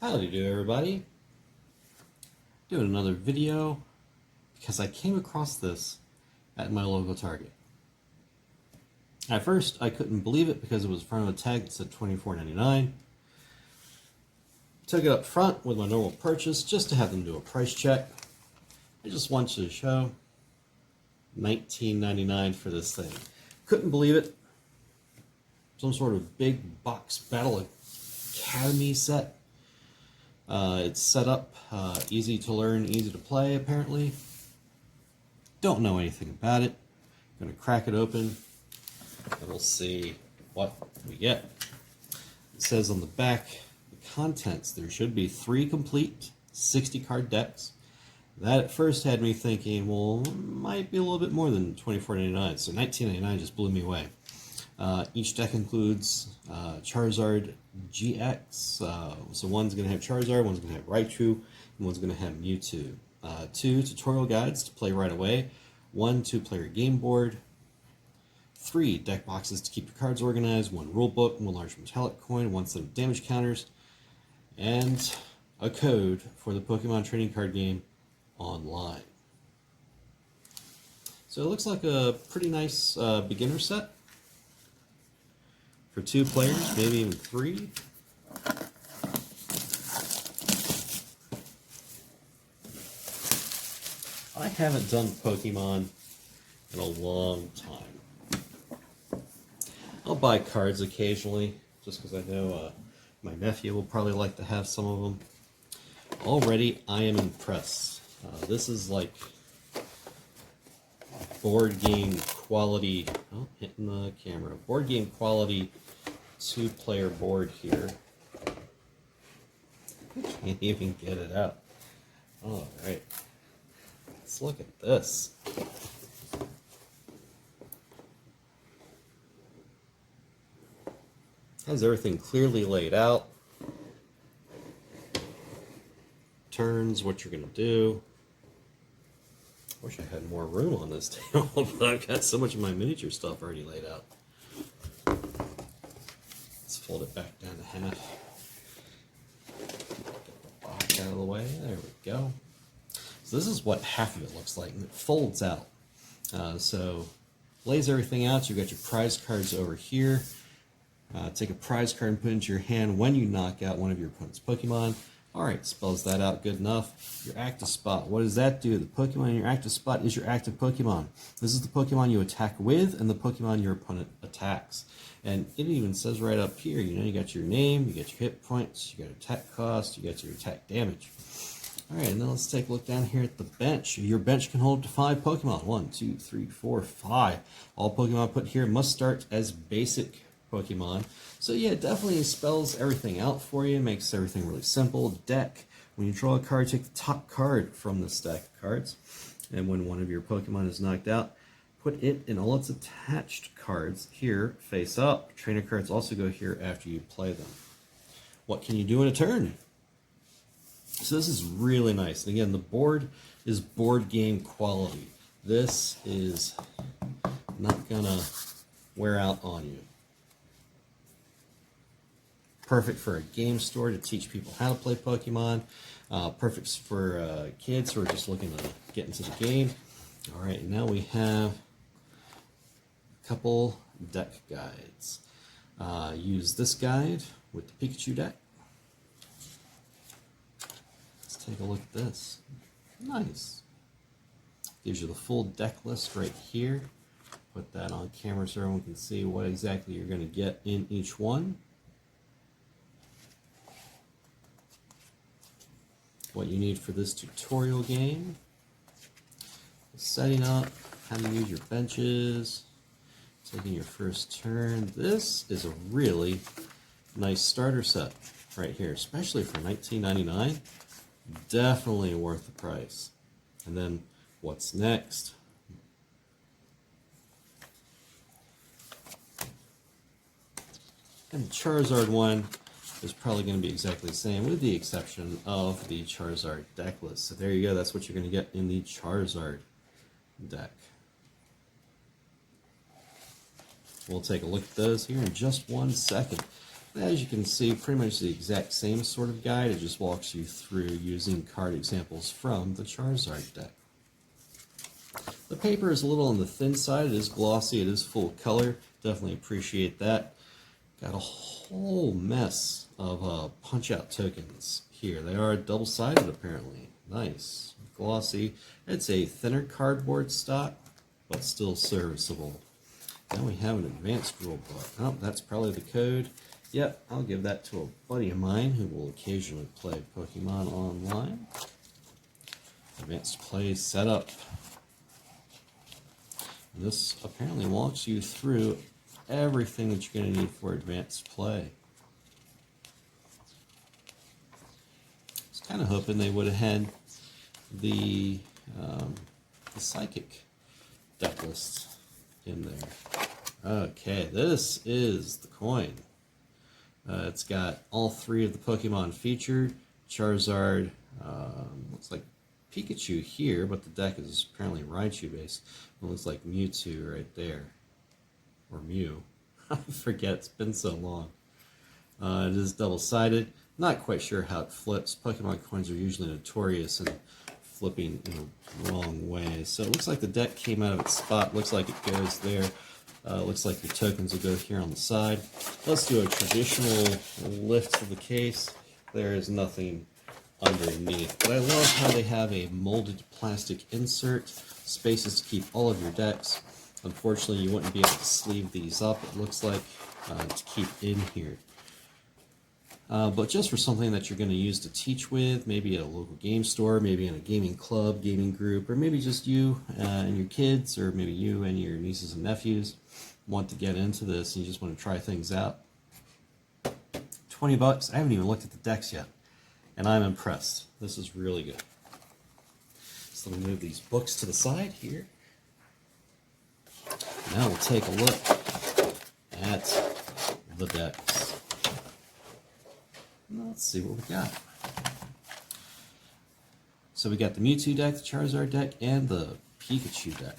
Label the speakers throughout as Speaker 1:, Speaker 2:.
Speaker 1: Howdy do everybody. Doing another video because I came across this at my local Target. At first I couldn't believe it because it was in front of a tag that said $24.99. Took it up front with my normal purchase just to have them do a price check. I just want you to show $19.99 for this thing. Couldn't believe it. Some sort of big box Battle Academy set. It's set up, easy to learn, easy to play apparently. Don't know anything about it. Gonna crack it open and we'll see what we get. It says on the back, the contents, there should be 3 complete 60 card decks. That at first had me thinking, well, might be a little bit more than $24.99, so $19.99 just blew me away. Each deck includes Charizard Gx, so one's going to have Charizard, one's going to have Raichu, and one's going to have Mewtwo. 2 tutorial guides to play right away, 1 2-player game board, 3 deck boxes to keep your cards organized, 1 rule book, 1 large metallic coin, 1 set of damage counters, and a code for the Pokemon trading card game online. So it looks like a pretty nice beginner set. For 2 players, maybe even 3. I haven't done Pokemon in a long time. I'll buy cards occasionally, just because I know my nephew will probably like to have some of them. Already, I am impressed. This is like board game quality, oh, hitting the camera, board game quality 2-player board here. Can't even get it out. Alright, let's look at this. Has everything clearly laid out. Turns, what you're going to do. Wish I had more room on this table, but I've got so much of my miniature stuff already laid out. Let's fold it back down to half. Get the box out of the way. There we go. So this is what half of it looks like, and it folds out. So lays everything out. You've got your prize cards over here. Take a prize card and put it into your hand when you knock out one of your opponent's Pokemon. Alright, spells that out good enough. Your active spot, what does that do? The Pokemon in your active spot is your active Pokemon. This is the Pokemon you attack with and the Pokemon your opponent attacks. And it even says right up here, you know, you got your name, you got your hit points, you got attack cost, you got your attack damage. Alright, and then let's take a look down here at the bench. Your bench can hold up to 5 Pokemon. 1, 2, 3, 4, 5. All Pokemon put here must start as basic Pokemon. So yeah, it definitely spells everything out for you, makes everything really simple. Deck. When you draw a card, take the top card from the stack of cards. And when one of your Pokemon is knocked out, put it in all its attached cards here, face up. Trainer cards also go here after you play them. What can you do in a turn? So this is really nice. And again, the board is board game quality. This is not gonna wear out on you. Perfect for a game store to teach people how to play Pokemon. Perfect for kids who are just looking to get into the game. Alright, now we have a couple deck guides. Use this guide with the Pikachu deck. Let's take a look at this. Nice. Gives you the full deck list right here. Put that on camera so everyone can see what exactly you're going to get in each one. What you need for this tutorial game, setting up, how to use your benches, taking your first turn. This is a really nice starter set right here, especially for $19.99. Definitely worth the price. And then what's next? And the Charizard one is probably going to be exactly the same, with the exception of the Charizard deck list. So there you go, that's what you're going to get in the Charizard deck. We'll take a look at those here in just one second. As you can see, pretty much the exact same sort of guide. It just walks you through using card examples from the Charizard deck. The paper is a little on the thin side. It is glossy. It is full color. Definitely appreciate that. Got a whole mess of punch-out tokens here. They are double-sided, apparently. Nice. Glossy. It's a thinner cardboard stock, but still serviceable. Now we have an advanced rule book. Oh, that's probably the code. Yep, I'll give that to a buddy of mine who will occasionally play Pokemon online. Advanced play setup. This apparently walks you through everything that you're going to need for advanced play. I was kind of hoping they would have had the Psychic deck list in there. Okay, this is the coin. It's got all three of the Pokemon featured. Charizard, looks like Pikachu here, but the deck is apparently Raichu based. It looks like Mewtwo right there. Or Mew. I forget, it's been so long. It is double-sided. Not quite sure how it flips. Pokemon coins are usually notorious in flipping in the wrong way. So it looks like the deck came out of its spot. Looks like it goes there. Looks like your tokens will go here on the side. Let's do a traditional lift of the case. There is nothing underneath. But I love how they have a molded plastic insert, spaces to keep all of your decks. Unfortunately, you wouldn't be able to sleeve these up, it looks like, to keep in here. But just for something that you're going to use to teach with, maybe at a local game store, maybe in a gaming club, gaming group, or maybe just you and your kids, or maybe you and your nieces and nephews want to get into this and you just want to try things out. 20 bucks. I haven't even looked at the decks yet, and I'm impressed. This is really good. So let me move these books to the side here. Now we'll take a look at the decks. Let's see what we got. So we got the Mewtwo deck, the Charizard deck, and the Pikachu deck.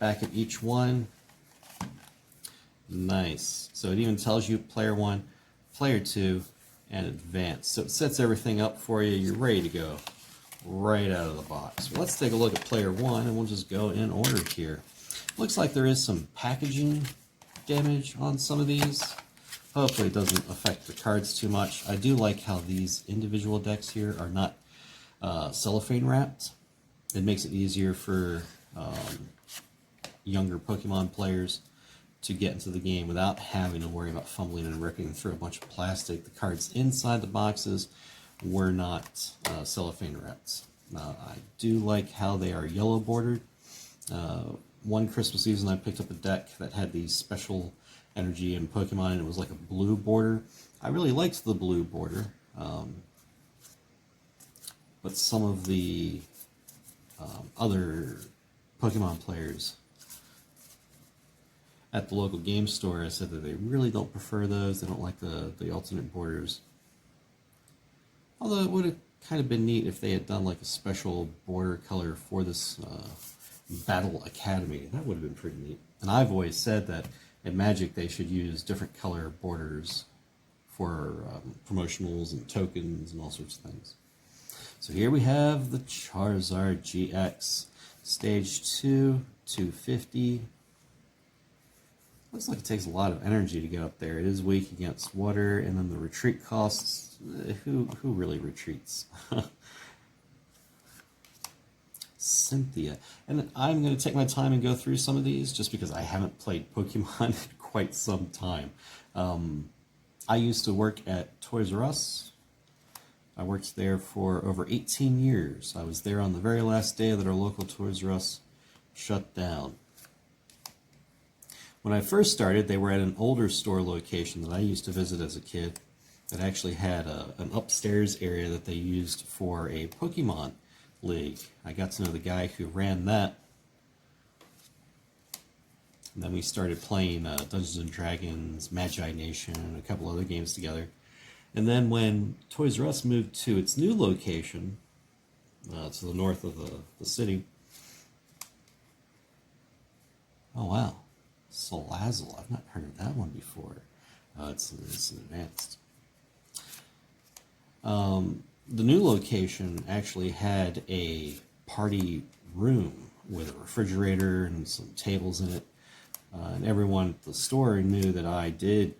Speaker 1: Back of each one. Nice. So it even tells you player 1, player 2, and advanced. So it sets everything up for you. You're ready to go right out of the box. Well, let's take a look at player 1, and we'll just go in order here. Looks like there is some packaging damage on some of these. Hopefully it doesn't affect the cards too much. I do like how these individual decks here are not cellophane wrapped. It makes it easier for younger Pokemon players to get into the game without having to worry about fumbling and ripping through a bunch of plastic. The cards inside the boxes were not cellophane wrapped. I do like how they are yellow bordered. One Christmas season I picked up a deck that had these special energy in Pokemon, and it was like a blue border. I really liked the blue border, but some of the other Pokemon players at the local game store said that they really don't prefer those. They don't like the alternate borders. Although it would have kind of been neat if they had done like a special border color for this Battle Academy. That would have been pretty neat. And I've always said that in Magic they should use different color borders for promotionals and tokens and all sorts of things. So here we have the Charizard Gx. Stage 2, 250. Looks like it takes a lot of energy to get up there. It is weak against water, and then the retreat costs. Who really retreats? Cynthia. And I'm going to take my time and go through some of these just because I haven't played Pokemon in quite some time. I used to work at Toys R Us. I worked there for over 18 years. I was there on the very last day that our local Toys R Us shut down. When I first started, they were at an older store location that I used to visit as a kid that actually had an upstairs area that they used for a Pokemon league. I got to know the guy who ran that. And then we started playing Dungeons & Dragons, Magi Nation, and a couple other games together. And then when Toys R Us moved to its new location, to the north of the city. Oh, wow. Salazzle. I've not heard of that one before. It's advanced. The new location actually had a party room with a refrigerator and some tables in it. And everyone at the store knew that I did,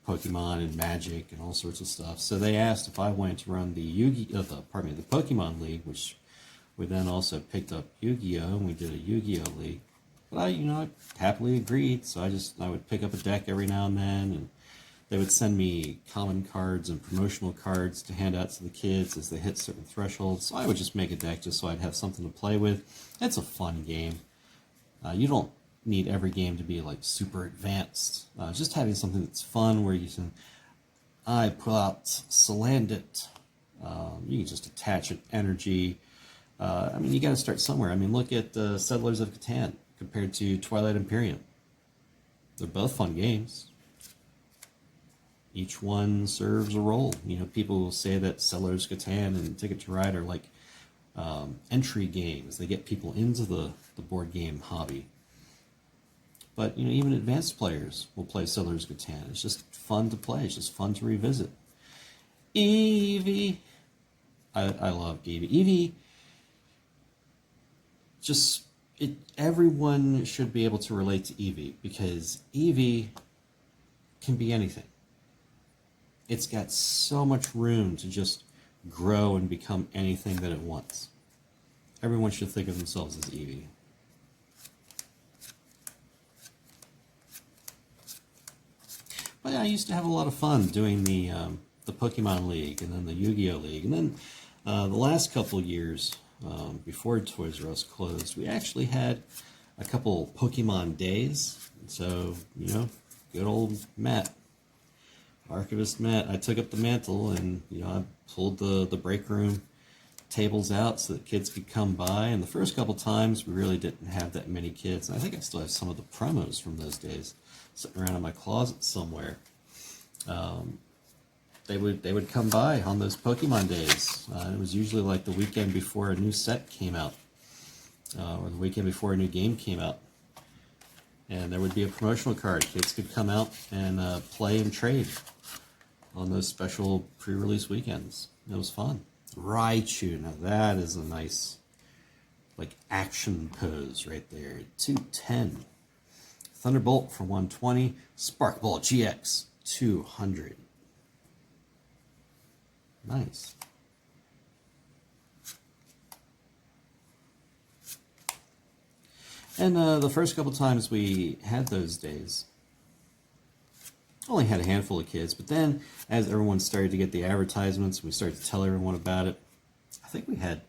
Speaker 1: Pokemon and Magic and all sorts of stuff. So they asked if I wanted to run the the Pokemon League, which we then also picked up Yu-Gi-Oh! And we did a Yu-Gi-Oh! League. But I happily agreed. So I would pick up a deck every now and then, and they would send me common cards and promotional cards to hand out to the kids as they hit certain thresholds. So I would just make a deck just so I'd have something to play with. It's a fun game. You don't need every game to be like super advanced. Just having something that's fun where you can, I pull out Salandit. You can just attach an energy. You got to start somewhere. Look at Settlers of Catan compared to Twilight Imperium. They're both fun games. Each one serves a role. People will say that Settlers of Catan and Ticket to Ride are like entry games. They get people into the board game hobby. But even advanced players will play Settlers of Catan. It's just fun to play. It's just fun to revisit. Eevee. I love Eevee. Eevee. Everyone should be able to relate to Eevee because Eevee can be anything. It's got so much room to just grow and become anything that it wants. Everyone should think of themselves as Eevee. But yeah, I used to have a lot of fun doing the Pokemon League and then the Yu-Gi-Oh! League. And then the last couple years, before Toys R Us closed, we actually had a couple Pokemon days. So, good old Matt. Archivist Matt, I took up the mantle and I pulled the break room tables out so that kids could come by. And the first couple times we really didn't have that many kids. And I think I still have some of the promos from those days sitting around in my closet somewhere. They would come by on those Pokemon days. It was usually like the weekend before a new set came out, or the weekend before a new game came out. And there would be a promotional card. Kids could come out and play and trade on those special pre-release weekends. It was fun. Raichu, now that is a nice action pose right there. 210. Thunderbolt for 120. Sparkball GX 200. Nice. And the first couple times we had those days, only had a handful of kids, but then as everyone started to get the advertisements, we started to tell everyone about it. I think we had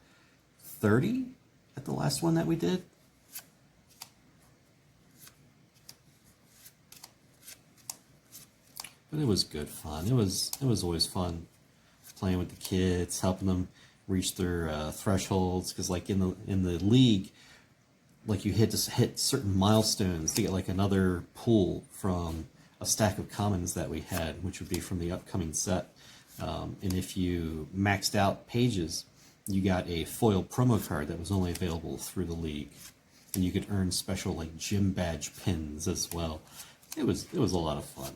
Speaker 1: 30 at the last one that we did. But it was good fun. It was always fun playing with the kids, helping them reach their thresholds, because in the league, you had to hit certain milestones to get another pull from a stack of commons that we had, which would be from the upcoming set. And if you maxed out pages, you got a foil promo card that was only available through the league, and you could earn special gym badge pins as well. It was a lot of fun.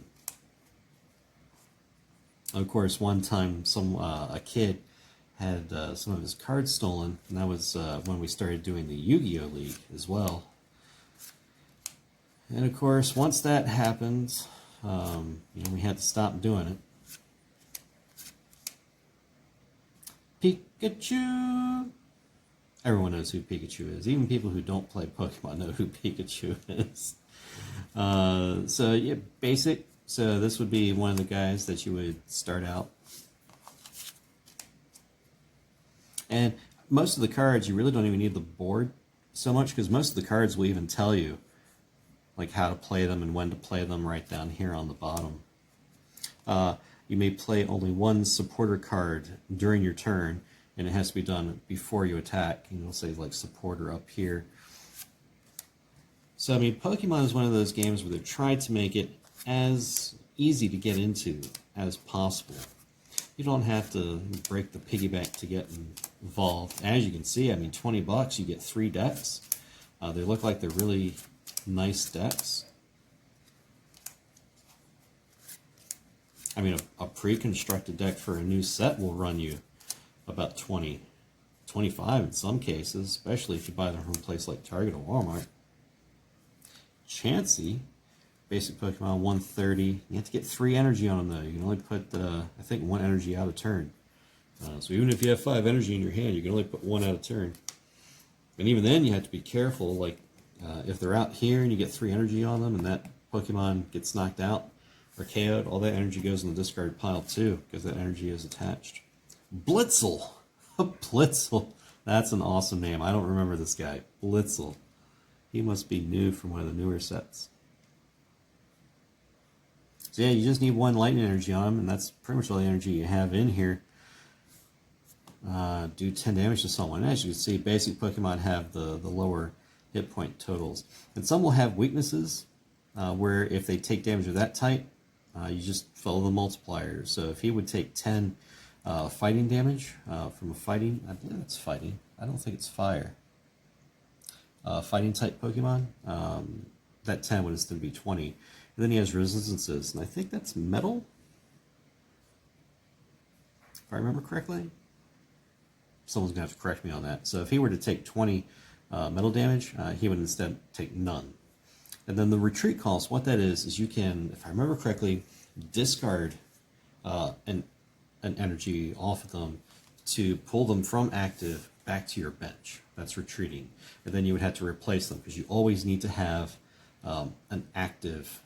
Speaker 1: Of course, one time a kid had some of his cards stolen, and that was when we started doing the Yu-Gi-Oh! League as well. And of course, once that happened, we had to stop doing it. Pikachu! Everyone knows who Pikachu is. Even people who don't play Pokemon know who Pikachu is. So yeah, basic. So this would be one of the guys that you would start out. And most of the cards, you really don't even need the board so much, because most of the cards will even tell you how to play them and when to play them right down here on the bottom. You may play only one supporter card during your turn, and it has to be done before you attack. And you'll say supporter up here. So Pokemon is one of those games where they've tried to make it as easy to get into as possible. You don't have to break the piggyback to get involved. As you can see, $20, you get 3 decks. They look like they're really nice decks. I mean, a pre-constructed deck for a new set will run you about 20, 25 in some cases, especially if you buy them from a place like Target or Walmart. Chansey, basic Pokemon, 130. You have to get 3 energy on them, though. You can only put, I think, 1 energy out a turn. So even if you have 5 energy in your hand, you can only put 1 out a turn. And even then, you have to be careful. Like, if they're out here and you get 3 energy on them and that Pokemon gets knocked out or KO'd, all that energy goes in the discard pile, too, because that energy is attached. Blitzel! Blitzel! That's an awesome name. I don't remember this guy. Blitzel. He must be new from one of the newer sets. So yeah, you just need 1 lightning energy on him, and that's pretty much all the energy you have in here. Do 10 damage to someone. As you can see, basic Pokemon have the lower hit point totals. And some will have weaknesses, where if they take damage of that type, you just follow the multiplier. So if he would take 10 fighting damage from a fighting, I believe it's fighting. I don't think it's fire. Fighting type Pokemon, that 10 would instead be 20. And then he has resistances, and I think that's metal, if I remember correctly. Someone's going to have to correct me on that. So if he were to take 20 metal damage, he would instead take none. And then the retreat cost, what that is you can, if I remember correctly, discard an energy off of them to pull them from active back to your bench. That's retreating. And then you would have to replace them, because you always need to have an active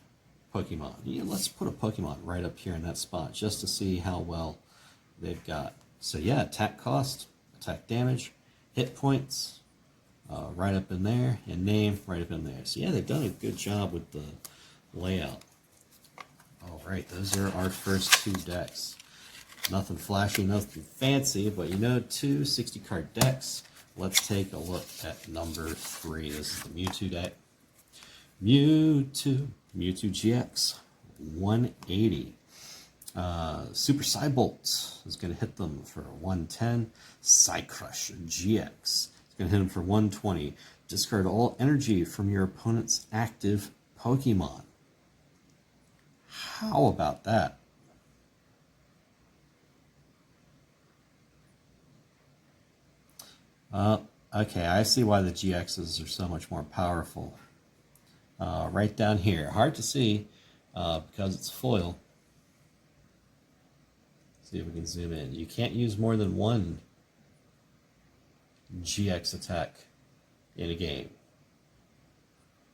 Speaker 1: Pokemon. Let's put a Pokemon right up here in that spot just to see how well they've got. So yeah, attack cost, attack damage, hit points, right up in there, and name right up in there. So yeah, they've done a good job with the layout. All right, those are our first 2 decks. Nothing flashy, nothing fancy, but 2 60-card decks. Let's take a look at number 3. This is the Mewtwo deck. Mewtwo Gx, 180. Super Psybolt is going to hit them for 110. Psycrush Gx is going to hit them for 120. Discard all energy from your opponent's active Pokemon. How about that? Okay, I see why the GXs are so much more powerful. Right down here. Hard to see because it's foil. See if we can zoom in. You can't use more than 1 GX attack in a game.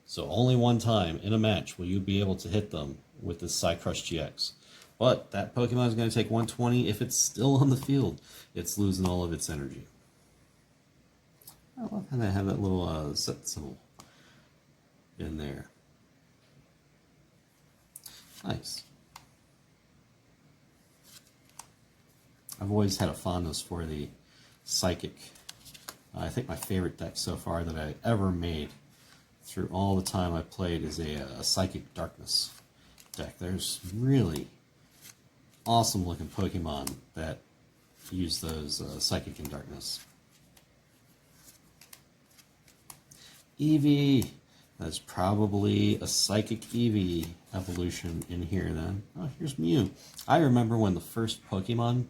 Speaker 1: So only 1 time in a match will you be able to hit them with this Psycrush GX. But that Pokemon is going to take 120 if it's still on the field. It's losing all of its energy. I love how they have that little set symbol in there. Nice. I've always had a fondness for the Psychic. I think my favorite deck so far that I ever made through all the time I played is a Psychic Darkness deck. There's really awesome looking Pokemon that use those Psychic and Darkness. Eevee. That's probably a Psychic Eevee evolution in here then. Oh, here's Mew. I remember when the first Pokemon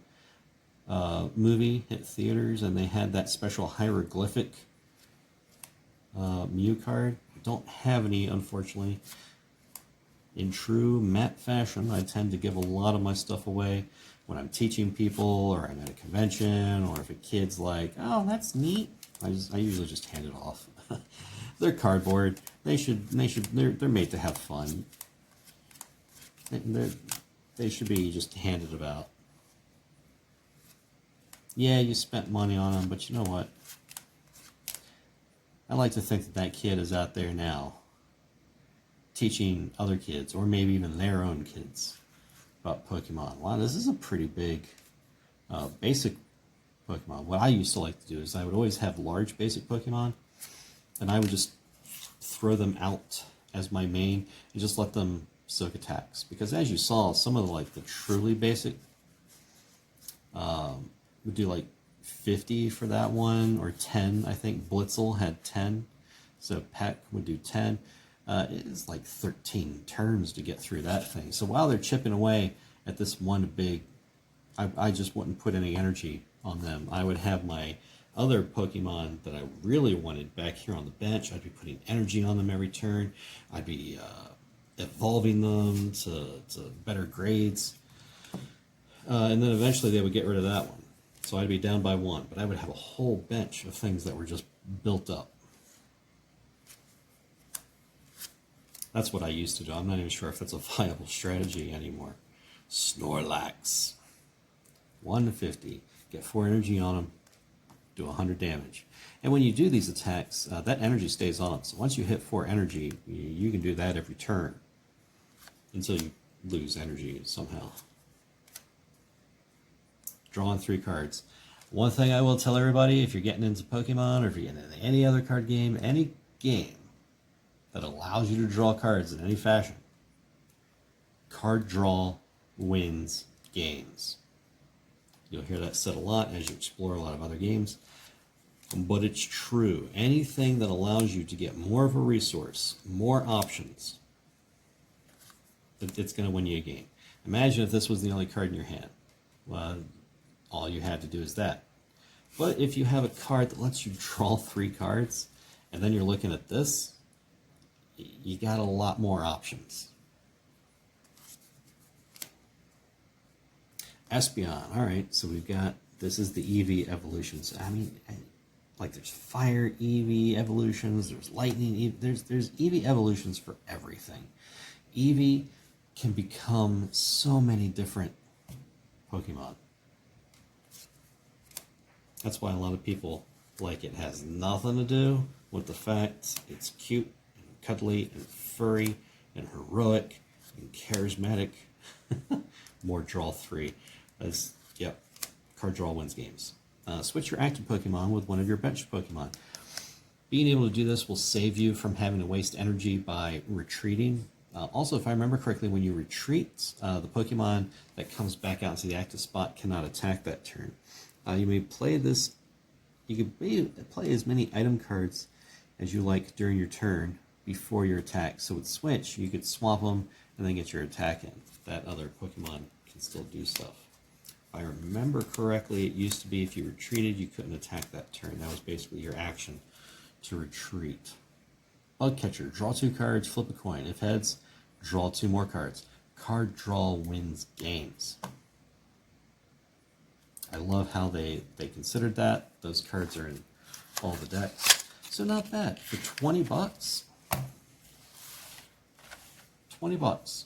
Speaker 1: movie hit theaters and they had that special hieroglyphic Mew card. Don't have any, unfortunately. In true Matt fashion, I tend to give a lot of my stuff away when I'm teaching people or I'm at a convention, or if a kid's like, oh, that's neat, I usually just hand it off. They're cardboard. They're made to have fun. They should be just handed about. Yeah, you spent money on them, but you know what? I like to think that that kid is out there now teaching other kids, or maybe even their own kids, about Pokemon. Wow, this is a pretty big basic Pokemon. What I used to like to do is I would always have large basic Pokemon, and I would just throw them out as my main and just let them soak attacks. Because as you saw, some of the truly basic would do like 50 for that one, or 10. I think Blitzel had 10, so Peck would do 10. It is like 13 turns to get through that thing. So while they're chipping away at this one big, I just wouldn't put any energy on them. I would have my other Pokemon that I really wanted back here on the bench. I'd be putting energy on them every turn. I'd be evolving them to better grades. And then eventually they would get rid of that one. So I'd be down by one, but I would have a whole bench of things that were just built up. That's what I used to do. I'm not even sure if that's a viable strategy anymore. Snorlax. 150. Get 4 energy on them. Do 100 damage. And when you do these attacks, that energy stays on. So once you hit 4 energy, you can do that every turn. Until you lose energy somehow. Drawing 3 cards. One thing I will tell everybody, if you're getting into Pokemon or if you're getting into any other card game, any game that allows you to draw cards in any fashion, card draw wins games. You'll hear that said a lot as you explore a lot of other games, but it's true. Anything that allows you to get more of a resource, more options, it's going to win you a game. Imagine if this was the only card in your hand. Well, all you had to do is that. But if you have a card that lets you draw 3 cards, and then you're looking at this, you got a lot more options. Espeon, alright, so we've got, this is the Eevee Evolutions. I mean, like there's Fire Eevee Evolutions, there's Lightning Eevee, there's Eevee Evolutions for everything. Eevee can become so many different Pokemon. That's why a lot of people like it. It has nothing to do with the fact it's cute and cuddly and furry and heroic and charismatic. More draw 3. Yep, card draw wins games. Switch your active Pokemon with one of your bench Pokemon. Being able to do this will save you from having to waste energy by retreating. Also, if I remember correctly, when you retreat, the Pokemon that comes back out into the active spot cannot attack that turn. You may play this. You can play as many item cards as you like during your turn before your attack. So with switch, you could swap them and then get your attack in. That other Pokemon can still do stuff. If I remember correctly, it used to be if you retreated, you couldn't attack that turn. That was basically your action to retreat. Bug Catcher, draw 2 cards, flip a coin. If heads, draw 2 more cards. Card draw wins games. I love how they considered that. Those cards are in all the decks. So not bad. For 20 bucks. 20 bucks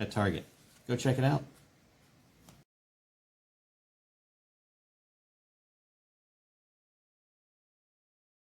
Speaker 1: at Target. Go check it out.